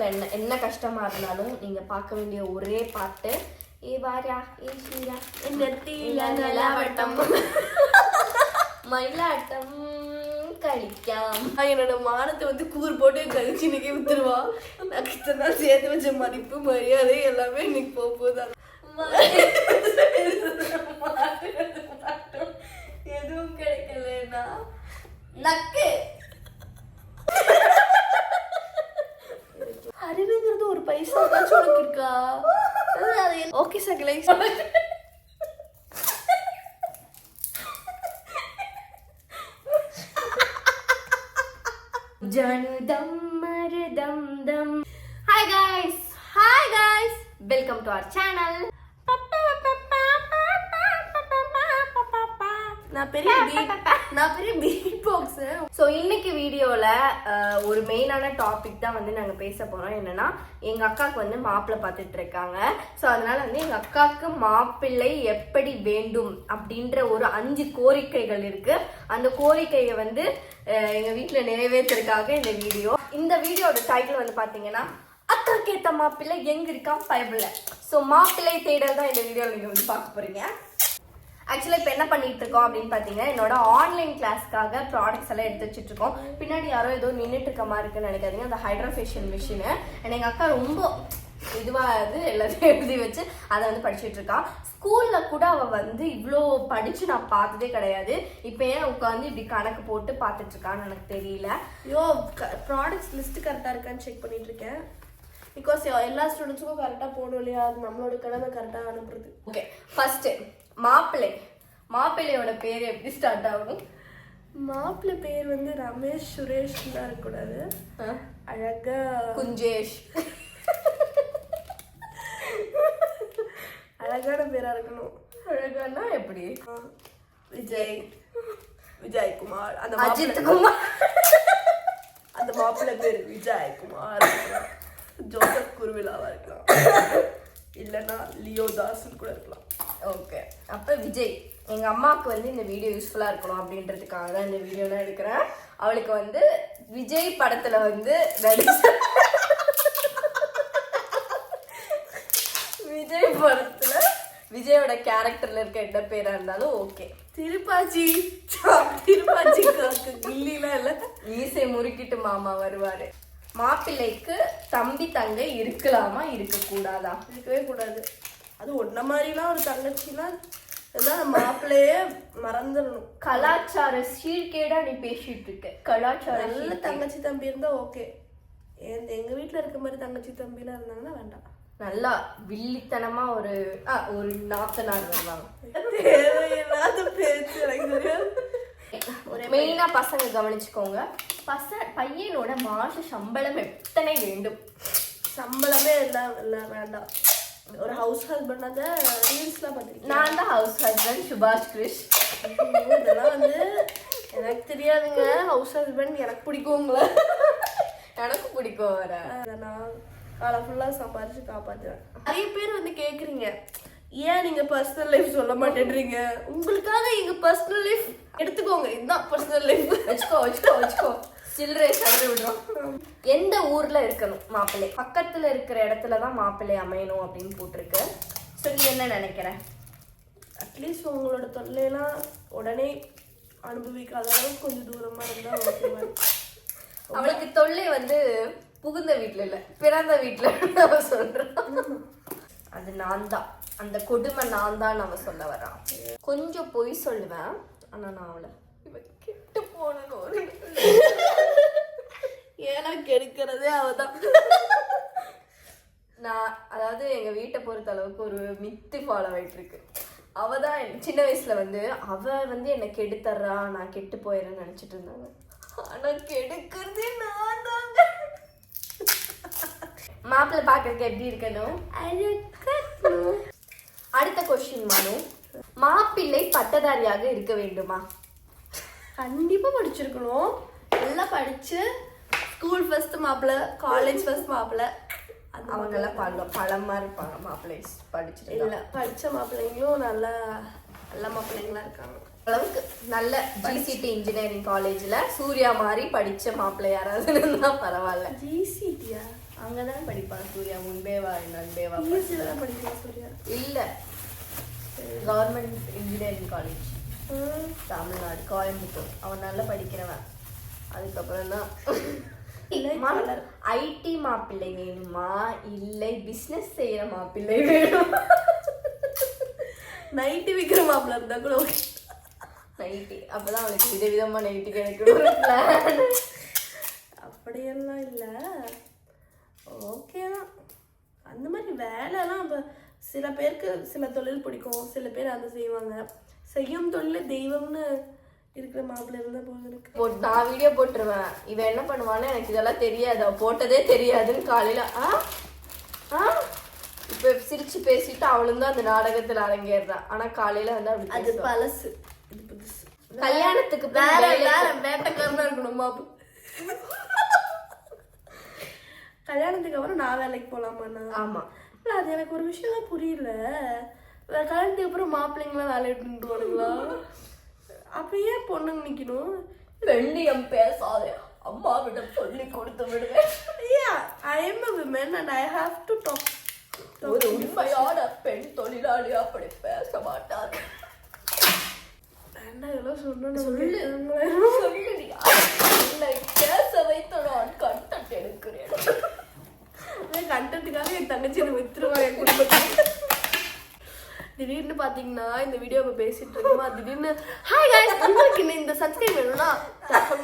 லைஃப்ல என்ன கஷ்டமா இருந்தாலும் நீங்க பார்க்க வேண்டிய ஒரே பாட்டு ஏ வாரா ஏ ஷீரா நிலவட்டம் மயிலாட்டம் கழிக்காம். என்னோட மானத்தை வந்து கூறு போட்டு கழிச்சு இன்னைக்கு வித்துருவா. நான் இத்தனை நாள் சேர்த்து வச்ச மதிப்பு மரியாதை எல்லாமே இன்னைக்கு போகுதான். எதுவும் கிடைக்கலன்னா நக்கு அறிவுங்கிறது ஒரு பைசா உனக்கு இருக்கா? ஓகே சகலை. ஜனுதம் மருதம் தம். Hi guys, welcome to our channel. நான் பெரிய பீட் பாக்ஸ். ஸோ இன்னைக்கு வீடியோவில் ஒரு மெயினான டாபிக் தான் வந்து நாங்கள் பேச போகிறோம். என்னன்னா எங்கள் அக்காவுக்கு வந்து மாப்பிள்ளை பார்த்துட்டு இருக்காங்க. ஸோ அதனால வந்து எங்கள் அக்காவுக்கு மாப்பிள்ளை எப்படி வேண்டும் அப்படின்ற ஒரு 5 கோரிக்கைகள் இருக்கு. அந்த கோரிக்கையை வந்து எங்கள் வீட்டில் நிறைவேற்றுறதுக்காக இந்த வீடியோ. இந்த வீடியோட டைட்டில் வந்து பார்த்தீங்கன்னா அக்காவுக்கு ஏற்ற மாப்பிள்ளை எங்க இருக்கா பயப்பில்லை. ஸோ மாப்பிள்ளை தேடல் தான் இந்த வீடியோவில் நீங்கள் வந்து பார்க்க போறீங்க. ஆக்சுவலாக இப்போ என்ன பண்ணிட்டு இருக்கோம் அப்படின்னு பார்த்தீங்கன்னா என்னோட ஆன்லைன் கிளாஸ்க்காக ப்ராடக்ட்ஸ் எல்லாம் எடுத்து வச்சுட்டு இருக்கோம். பின்னாடி யாரோ ஏதோ நின்றுட்டு இருக்க மாதிரி இருக்குன்னு நினைக்காதீங்க. அந்த ஹைட்ராஃபேஷியல் மிஷினு எங்கள் அக்கா ரொம்ப இதுவாக எல்லாத்தையும் எழுதி வச்சு அதை வந்து படிச்சுட்டு இருக்கா. ஸ்கூலில் கூட அவள் வந்து இவ்வளோ படித்து நான் பார்த்ததே கிடையாது. இப்போ ஏன் உட்காந்து இப்படி கணக்கு போட்டு பார்த்துட்டு இருக்கான்னு எனக்கு தெரியல. ப்ராடக்ட்ஸ் லிஸ்ட்டு கரெக்டாக இருக்கான்னு செக் பண்ணிட்டு இருக்கேன். பிகாஸ் எல்லா ஸ்டூடெண்ட்ஸுக்கும் கரெக்டாக போகணும் இல்லையா? அது நம்மளோட கடமை கரெக்டாக அனுப்புறது. ஓகே, ஃபர்ஸ்ட் மாப்பிள்ளையோட பேர் எப்படி ஸ்டார்ட் ஆகும்? மாப்பிள்ளை பேர் வந்து ரமேஷ் சுரேஷ் தான் இருக்கக்கூடாது. அழகா குஞ்சேஷ் அழகான பேரா இருக்கணும். அழகானா எப்படி? விஜயகுமார். அந்த அஜித் குமார். அந்த மாப்பிள்ளை பேர் விஜயகுமார். ஜோசப் குருவிலாவா இருக்கலாம், இல்லைன்னா லியோதாஸ்ன்னு கூட இருக்கலாம். ஓகே, அப்போ விஜய். எங்கள் அம்மாவுக்கு வந்து இந்த வீடியோ யூஸ்ஃபுல்லாக இருக்கணும் அப்படின்றதுக்காக தான் இந்த வீடியோலாம் எடுக்கிறேன். அவளுக்கு வந்து விஜய் படத்தில் வந்து விஜய் படத்தில் விஜயோட கேரக்டர்ல இருக்க என்ன பேரா இருந்தாலும் ஓகே. திருப்பாச்சி கில்லிலாம் இல்லை, ஈசை முறுக்கிட்டு மாமா வருவாரு. மாப்பிள்ளைக்கு தம்பி தங்கை இருக்கலாமா இருக்கக்கூடாதா? இருக்கவே கூடாது. அது ஒன்ன மாதிரிலாம் ஒரு தங்கச்சின்னா அதான் மாப்பிள்ளையே மறந்துடணும். கலாச்சார சீர்கேடா நீ பேசிட்டு இருக்க. கலாச்சார நல்ல தங்கச்சி தம்பி இருந்தா ஓகே. எங்க வீட்டுல இருக்க மாதிரி தங்கச்சி தம்பிலாம் இருந்தாங்கன்னா வேண்டாம். நல்லா வில்லித்தனமா ஒரு நாத்தனார் வருவாங்க. தேவையில்லாத பேச்சு எனக்கு தெரியாது. மெயினா பசங்க கவனிச்சுக்கோங்க. பையனோட மாச சம்பளம் எத்தனை வேண்டும்? சம்பளமே இல்லை வேண்டாம். ஒரு ஹவுஸ் ஹஸ்பண்ட் அந்த ரீல்ஸ்லாம் பார்த்துருக்கேன். நான் தான் ஹவுஸ் ஹஸ்பண்ட் சுபாஷ் கிருஷ். இதெல்லாம் வந்து எனக்கு தெரியாதுங்க. ஹவுஸ் ஹஸ்பண்ட் எனக்கு பிடிக்குங்களா? எனக்கு பிடிக்கும். வர நான் காலை ஃபுல்லாக சம்பாரிச்சு காப்பாற்றுவேன். நிறைய பேர் வந்து கேட்குறீங்க, ஏன் நீங்கள் பர்சனல் லைஃப் சொல்ல மாட்டேன்றீங்க? உங்களுக்காக எங்கள் பர்சனல் லைஃப் எடுத்துக்கோங்க. இதுதான் பர்சனல் லைஃப். வச்சுக்கோ சில்லறை சதுர விடுறோம். எந்த ஊர்ல இருக்கணும் மாப்பிள்ளை? பக்கத்துல இருக்கிற இடத்துலதான் மாப்பிள்ளை அமையணும் அப்படின்னு போட்டிருக்கு. ஸோ நீ என்ன நினைக்கிற? அட்லீஸ்ட் உங்களோட தொல்லையெல்லாம் உடனே அனுபவிக்காத அளவுக்கு கொஞ்சம் தூரமா இருந்தா ஓகே. அவளுக்கு தொல்லை வந்து புகுந்த வீட்டுல இல்ல, பிறந்த வீட்டுல அவ சொல்றான். அது நான் தான், அந்த கொடுமை நான் தான் அவ சொல்ல வரான். கொஞ்சம் பொய் சொல்லுவேன், ஆனா நான் அவளை கெட்டு போனு ஏன்னா கெடுக்கிறதே அவதான். நான் அதாவது எங்க வீட்டை பொறுத்த அளவுக்கு ஒரு மித்து ஃபாலோ ஆயிட்டு இருக்கு. அவதான் சின்ன வயசுல வந்து அவ வந்து என்னை கெடுத்துறா, நான் கெட்டு போயிடுறேன்னு நினைச்சிட்டு இருந்தாங்க. ஆனா கெடுக்கிறதே நான் தாங்க. மாப்பிள்ளை பாக்குறதுக்கு எப்படி இருக்கணும்? அடுத்த கொஸ்டின் மானு, மாப்பிள்ளை பட்டதாரியாக இருக்க வேண்டுமா? கண்டிப்பா படிச்சிருக்கணும். நல்லா படிச்சு ஸ்கூல் ஃபர்ஸ்ட் மாப்பிள்ளை, காலேஜ் ஃபர்ஸ்ட் மாப்பிள்ளை, அவங்க எல்லாம் பழமா இருப்பாங்க. மாப்பிள்ளை படிச்சுட்டு இல்ல படிச்ச மாப்பிள்ளைங்களும் நல்ல நல்ல மாப்பிள்ளைங்களா இருக்காங்க. அளவுக்கு நல்ல ஜிசிடி இன்ஜினியரிங் காலேஜ்ல சூர்யா மாதிரி படிச்ச மாப்பிள்ளை யாராவது இருந்தா பரவாயில்ல. ஜிசிடியா? அங்கதான் படிப்பான் சூர்யா. முன்பேவா நன்பேவா ஈஸியாக தான் படிக்கலாம் சூர்யா. இல்ல, government engineering college Tamil Nadu Coimbatore. அவன் நல்லா படிக்கிறவன். அதுக்கப்புறம் தான் ஐடி மாப்பிள்ளை வேணுமா இல்லை பிசினஸ் செய்யற மாப்பிள்ளை வேணுமா? நைட்டு விற்கிற மாப்பிள்ள இருந்தா கூட நைட்டி. அப்பதான் அவளுக்கு விதவிதமா நைட்டி கிடைக்கும். அப்படியெல்லாம் இல்லை, ஓகே தான். அந்த மாதிரி வேலைலாம் இப்போ சில பேருக்கு சில தொழில் பிடிக்கும், சில பேர் அதை செய்வாங்க. செய்யும் தொழில் தெய்வம்னு இருக்கிற மாப்பிள்ளை இருந்தால் போதும் எனக்கு. நான் வீடியோ போட்டுருவேன். இவன் என்ன பண்ணுவான்னு எனக்கு இதெல்லாம் தெரியாது, அவ போட்டதே தெரியாதுன்னு காலையில இப்ப சிரிச்சு பேசிட்டு அவளும் தான் அந்த நாடகத்துல அரங்கேறான். ஆனா காலையில வந்து அப்படி அது பழசு, இது புதுசு. கல்யாணத்துக்கு வேற வேட்டைக்காரனா இருக்கணும் மாப்பிள்ளை. கல்யாணத்துக்கு அப்புறம் நான் வேலைக்கு போலாமா? ஆமா. இல்லை, அது எனக்கு ஒரு விஷயம் தான் புரியல. கல்யாணத்துக்கு அப்புறம் மாப்பிள்ளைங்களாம் வேலை எடுத்துட்டுவானுங்களா? அப்ப ஏன் பொண்ணுங்க நிக்கணும்? வெண்ணியம் பேசாதே, அம்மா விட சொல்லி கொடுத்து விடுவேன். I am a woman and I have to talk. ஒரு உண்மையான பெண் தொழிலாளி அப்படி பேச மாட்டார். இதெல்லாம் சொன்ன பேச வைத்து நான் கண்டென்ட் எடுக்கிறேன். கண்டென்ட்டுக்காக என் தங்கச்சி எனக்கு வித்துருவாங்க என் குடும்பத்துக்கு. திடீர்னு பாத்தீங்கன்னா இந்த வீடியோ பேசிட்டு இருக்கோமா, திடீர்னு ஹாய் गाइस உங்களுக்கு இந்த சப்ஸ்கிரைப் வேணும்னா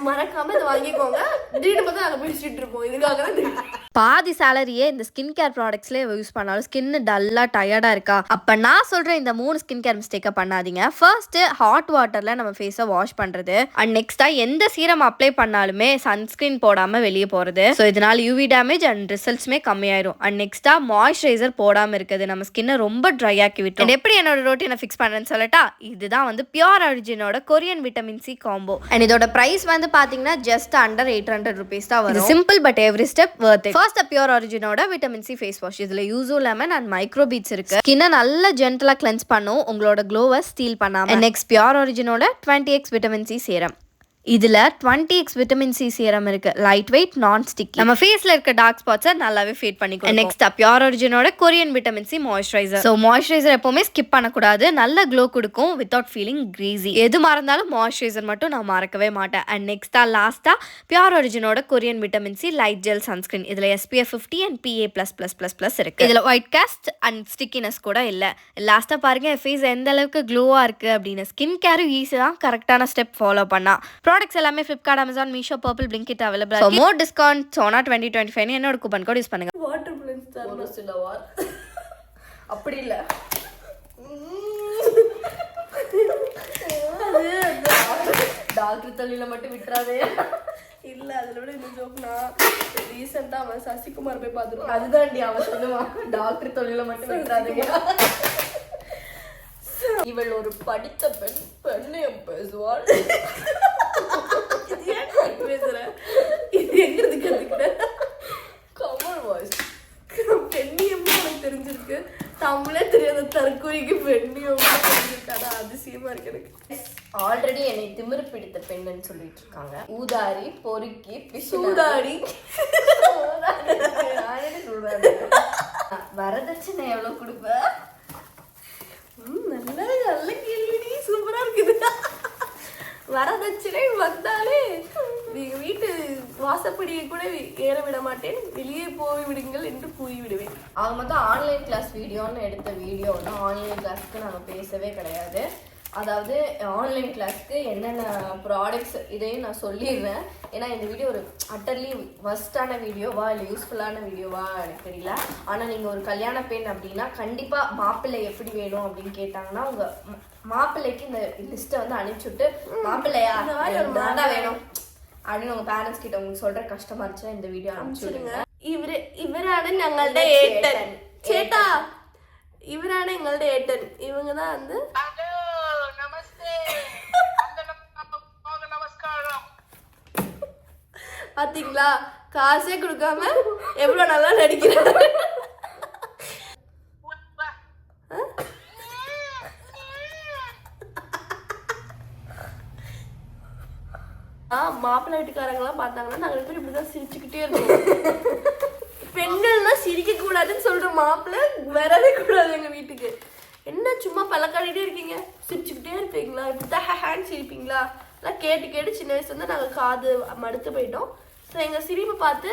மறக்காம இதை வாங்கிக்கோங்க. திடீர்னு பார்த்தா நாங்கள் பேசிட்டு இருப்போம். இதுக்காக தான் பாதி சேலரியே இந்த ஸ்கின் கேர் ப்ராடக்ட்ஸ்லேயே யூஸ் பண்ணாலும் ஸ்கின் டல்லாக டயர்டாக இருக்கா? அப்போ நான் சொல்கிறேன், இந்த 3 ஸ்கின் கேர் மிஸ்டேக்கை பண்ணாதீங்க. ஃபர்ஸ்ட்டு ஹாட் வாட்டரில் நம்ம ஃபேஸை வாஷ் பண்ணுறது, அண்ட் நெக்ஸ்ட்டாக எந்த சீரம் அப்ளை பண்ணாலுமே சன்ஸ்கிரீன் போடாமல் வெளியே போகிறது. ஸோ இதனால் யூவி டேமேஜ் அண்ட் ரிசல்ட்ஸுமே கம்மியாயிரும். அண்ட் நெக்ஸ்ட்டாக மாய்ஸ்சரைசர் போடாமல் இருக்குது நம்ம ஸ்கின்னை ரொம்ப ட்ரை ஆக்கி விட்டு. எப்படி என்னோட ரொட்டீனை ஃபிக்ஸ் பண்ணுறேன்னு சொல்லட்டா, இதுதான் வந்து பியூர் ஆரிஜினோட Korean vitamin C combo. And இதோட ப்ரைஸ் வந்து பார்த்தீங்கன்னா ஜஸ்ட் அண்டர் 800 rupees தான் வரும். Simple but every step worth it. First pure ஆரிஜினோட விட்டமின் சி ஃபேஸ் வாஷ். இதுல yuzu lemon and micro beads இருக்கு. ஸ்கின்னை நல்லா ஜென்டலா கிளென்ஸ் பண்ணும், உங்களோட க்ளோவை ஸ்டீல் பண்ணாம. நெக்ஸ்ட் பியூர் ஆரிஜினோட 20x விட்டமின் சி சீரம். இதுல 20x விட்டமின் சி சீரம் இருக்கு. லைட் வெயிட், நான் ஸ்டிக்கி, நம்ம ஃபேஸ்ல இருக்க டார்க் ஸ்பாட்ஸை நல்லாவே ஃபேட் பண்ணிக்கும். நெக்ஸ்ட் பியூர் ஆரிஜினோட Korean vitamin C moisturiser. So moisturiser எப்பவுமே ஸ்கிப் பண்ணக்கூடாது, நல்ல க்ளோ கொடுக்கும் வித்தவுட் ஃபீலிங் கிரீஸி. எது மறந்தாலும் மாய்ஸ்சரைசர் மட்டும் நான் மறக்கவே மாட்டேன். அண்ட் நெக்ஸ்டா லாஸ்டா பியூர் ஆரிஜினோட Korean vitamin C light gel sunscreen. இதுல SPF 50 அண்ட் PA++++ இருக்கு. இதுல ஒயிட் காஸ்ட் அண்ட் ஸ்டிக்கினஸ் கூட இல்ல. லாஸ்டா பாருங்க ஃபேஸ் எந்த அளவுக்கு க்ளோவா இருக்கு அப்படின்னு. ஸ்கின் கேரும் ஈஸி தான், கரெக்டான ஸ்டெப் ஃபாலோ பண்ணா. ப்ராடக்ட்ஸ் எல்லாமே Flipkart, Amazon, Meesho, Purple, Blinkit available. For more discount Sona 2025 என்னோட கூப்பன் கோட் யூஸ் பண்ணுங்க. வாட்டர் பிளன்ஸ் தான் ஒரு சில அப்படி இல்ல, டாக்டர் தொழில மட்டும் விட்டுறாதே. இல்ல, அதுல விட இந்த ஜோக்னா ரீசெண்டா அவன் சசிகுமார் போய் பார்த்துருவான். அதுதான்டி அவன் சொல்லுவான், டாக்டர் தொழில மட்டும் விட்டுறாதீங்க. இவள் ஒரு படித்த பெண், பெண்ணையும் பேசுவாள். பேசுற இது எங்கிறது கத்துக்கிட்ட? கமல் வாய்ஸ். பெண்ணியம் எனக்கு தெரிஞ்சிருக்கு, தமிழே தெரியாத தற்கொலைக்கு பெண்ணியம் தெரிஞ்சிருக்காடா, அதிசயமா இருக்கு எனக்கு. ஆல்ரெடி என்னை திமிரு பிடித்த பெண்ணுன்னு சொல்லிட்டு இருக்காங்க. ஊதாரி, பொறுக்கி, சூதாடி. வரதட்சணை எவ்வளவு கொடுப்ப? நல்ல நல்ல கேள்வி, சூப்பரா இருக்குது. வரதட்சணை வந்தாலே நீங்க வீட்டு வாசப்படியை கூட ஏற விட மாட்டேன், வெளியே போய் விடுங்கள் என்று கூறிவிடுவேன். அவங்க மொத்தம் ஆன்லைன் கிளாஸ் வீடியோன்னு எடுத்த வீடியோ வந்து ஆன்லைன் கிளாஸ்க்கு நாங்கள் பேசவே கிடையாது. அதாவது ஆன்லைன் கிளாஸ்க்கு என்னென்ன ப்ராடக்ட்ஸ் இதையும் நான் சொல்லிடுறேன். ஏன்னா இந்த வீடியோ ஒரு அட்டர்லி ஒஸ்டான வீடியோவா இல்லை யூஸ்ஃபுல்லான வீடியோவா எனக்கு தெரியல. ஆனால் நீங்கள் ஒரு கல்யாண பெண் அப்படின்னா கண்டிப்பாக மாப்பிள்ளை எப்படி வேணும் அப்படின்னு கேட்டாங்கன்னா உங்கள் மாப்பிள்ளைக்கு இந்த லிஸ்ட்டை வந்து அனுப்பிச்சுட்டு மாப்பிள்ளையா தாண்டா வேணும் அப்படின்னு உங்கள் பேரண்ட்ஸ் கிட்ட உங்களுக்கு சொல்கிற கஷ்டமா இருந்துச்சுன்னா இந்த வீடியோ அனுப்பிச்சுடுங்க. இவரான ഞങ്ങളുടെ ഏട്ടൻ ചേട്ടാ, ഇവരാണ് ഞങ്ങളുടെ ഏട്ടൻ. ഇവங்க தான் வந்து பாத்தீங்களா, காசே கொடுக்காம எவ்வளவு நல்லா நடிக்கிறாரு. மாப்பிள்ளை வீட்டுக்காரங்களாம் பார்த்தாங்கன்னா நாங்கள் இப்படிதான் சிரிச்சுக்கிட்டே இருக்கோம். சிரிக்க கூடாதுன்னு சொல்ற மாப்பிள்ளை வரவே கூடாது எங்க வீட்டுக்கு. என்ன சும்மா பழக்காடிட்டே இருக்கீங்க, சிரிச்சுக்கிட்டே இருப்பீங்களா, இப்படிதான் ஹேண்ட் சிரிப்பீங்களா எல்லாம் கேட்டு கேட்டு சின்ன வயசுல இருந்து நாங்க காது மடுத்து போயிட்டோம். ஸோ எங்க சிரிப்பை பார்த்து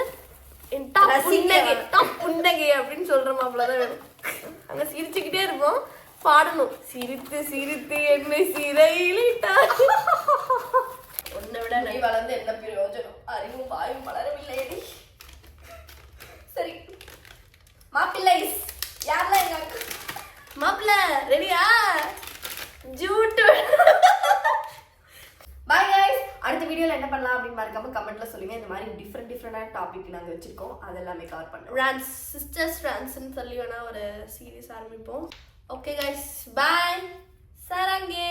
புன்னகை அப்படின்னு சொல்ற மாப்பிள்ளதான் வேணும். அங்க சிரிச்சுக்கிட்டே இருப்போம், பாடணும் சிரித்து சிரித்து என்னை சிறையிலிட்டா. உன்னை விட நீ வளர்ந்து என்ன பிரயோஜனம், அறிவும் வாயும் வளரவில்லை. சரி மாப்பிள்ளை யாரெல்லாம் எங்க அக்கா மாப்பிள்ள ரெடியா? ஜூட்டு. Bye guys. அடுத்த வீடியோல என்ன பண்ணலாம் அப்படின்னு மறக்காம கமெண்ட்ல சொல்லுங்க. இந்த மாதிரி டிஃப்ரெண்டான டாபிக் நாங்க வச்சிருக்கோம், அதெல்லாமே கவர் பண்ணுறோம். ரான்ஸ் சிஸ்டர்ஸ் ரான்ஸ்ன்னு சொல்லி வேணா ஒரு சீரீஸ் ஆரம்பிப்போம். ஓகே கைஸ், பாய். சாராங்கே.